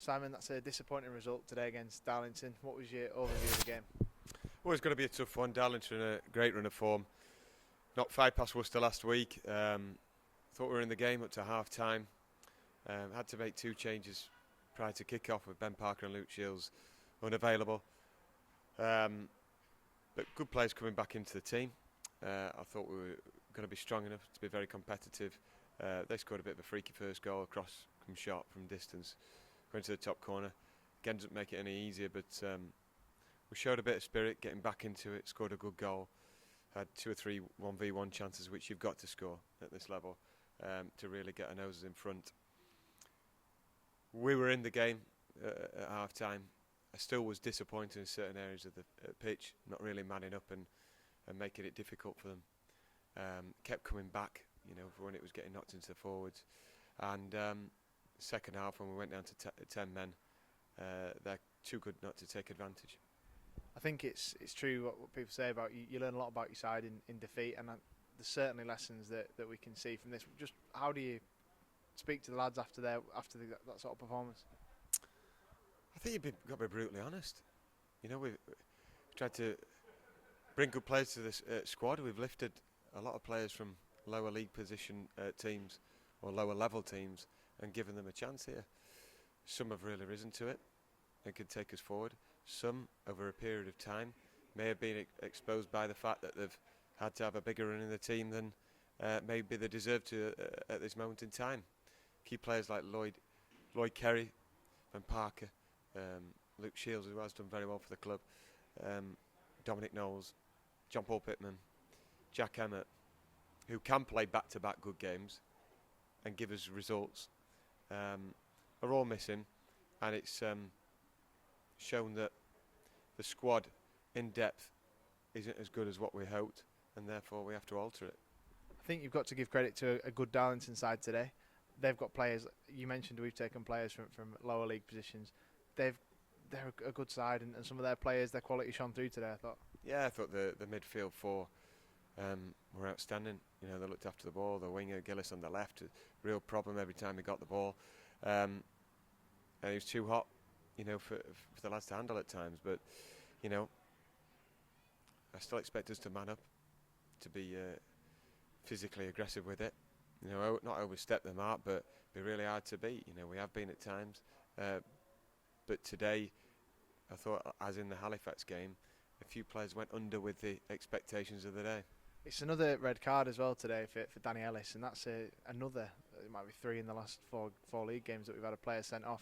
Simon, that's a disappointing result today against Darlington. What was your overview of the game? Well, it's going to be a tough one. Darlington in a great run of form. Knocked 5 past Worcester last week. Thought we were in the game up to half time. Had to make 2 changes prior to kick-off with Ben Parker and Luke Shields unavailable. But good players coming back into the team. I thought we were going to be strong enough to be very competitive. They scored a bit of a freaky first goal across from shot from distance, going to the top corner. Again, doesn't make it any easier, but we showed a bit of spirit, getting back into it, scored a good goal. Had 2 or 3 1v1 chances, which you've got to score at this level to really get our noses in front. We were in the game at half time. I still was disappointed in certain areas of the pitch, not really manning up and making it difficult for them. Kept coming back, for when it was getting knocked into the forwards. And second half, when we went down to 10 men, they're too good not to take advantage. I think it's true what people say about you. You learn a lot about your side in defeat, and there's certainly lessons that we can see from this. Just how do you speak to the lads after that sort of performance? I think you've got to be brutally honest. We've tried to bring good players to this squad. We've lifted a lot of players from lower league position teams or lower level teams and given them a chance here. Some have really risen to it and could take us forward. Some, over a period of time, may have been exposed by the fact that they've had to have a bigger run in the team than maybe they deserve to at this moment in time. Key players like Lloyd Kerry, Ben Parker, Luke Shields, who has done very well for the club, Dominic Knowles, John Paul Pittman, Jack Emmett, who can play back-to-back good games and give us results, are all missing, and it's shown that the squad in depth isn't as good as what we hoped, and therefore we have to alter it. I think you've got to give credit to a good Darlington side today. They've got players. You mentioned we've taken players from lower league positions. They're a good side, and some of their players, their quality shone through today, I thought. Yeah, I thought the midfield 4 were outstanding. They looked after the ball. The winger Gillis on the left, real problem every time he got the ball, and he was too hot, for the lads to handle at times. But I still expect us to man up, to be physically aggressive with it. Not overstep the mark, but be really hard to beat. We have been at times, but today, I thought, as in the Halifax game, a few players went under with the expectations of the day. It's another red card as well today for Danny Ellis, and that's another. It might be 3 in the last four league games that we've had a player sent off.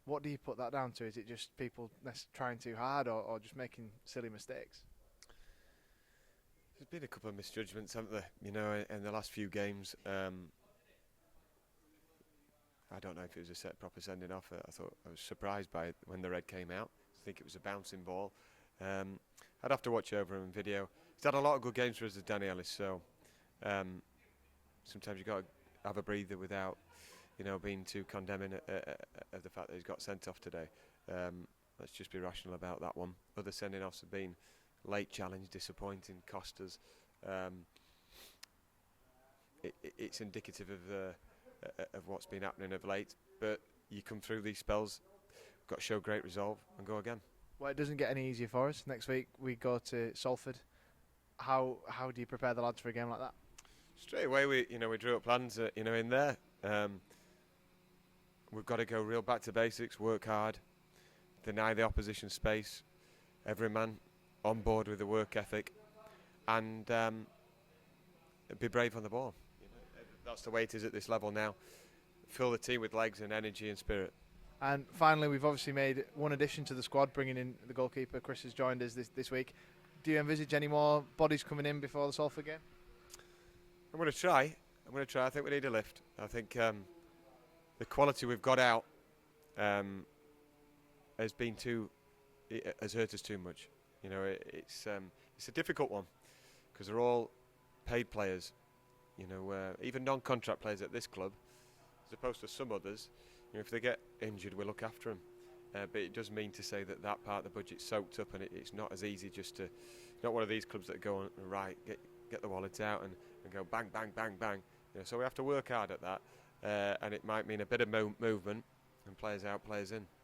What do you put that down to? Is it just people trying too hard, or just making silly mistakes? There's been a couple of misjudgments, haven't there? In the last few games. I don't know if it was a proper sending off. I thought I was surprised by it when the red came out. I think it was a bouncing ball. I'd have to watch over him in video. He's had a lot of good games for us as Danny Ellis, so sometimes you've got to have a breather without being too condemning of the fact that he's got sent off today. Let's just be rational about that one. Other sending offs have been late challenge, disappointing, cost us. It's indicative of what's been happening of late, but you come through these spells, got to show great resolve and go again. Well, it doesn't get any easier for us. Next week we go to Salford. How do you prepare the lads for a game like that? Straight away we drew up plans in there. We've got to go real back to basics, work hard, deny the opposition space, every man on board with the work ethic, and be brave on the ball. That's the way it is at this level now. Fill the team with legs and energy and spirit. And finally, we've obviously made one addition to the squad, bringing in the goalkeeper. Chris has joined us this week. Do you envisage any more bodies coming in before the Salford game? I'm going to try. I think we need a lift. I think the quality we've got out has hurt us too much. It's a difficult one because they're all paid players. Even non-contract players at this club, as opposed to some others. If they get injured, we look after them. But it does mean to say that part of the budget's soaked up, and it's not as easy just to. Not one of these clubs that go on right, get the wallet out and go bang, bang, bang, bang. So we have to work hard at that, and it might mean a bit of movement, and players out, players in.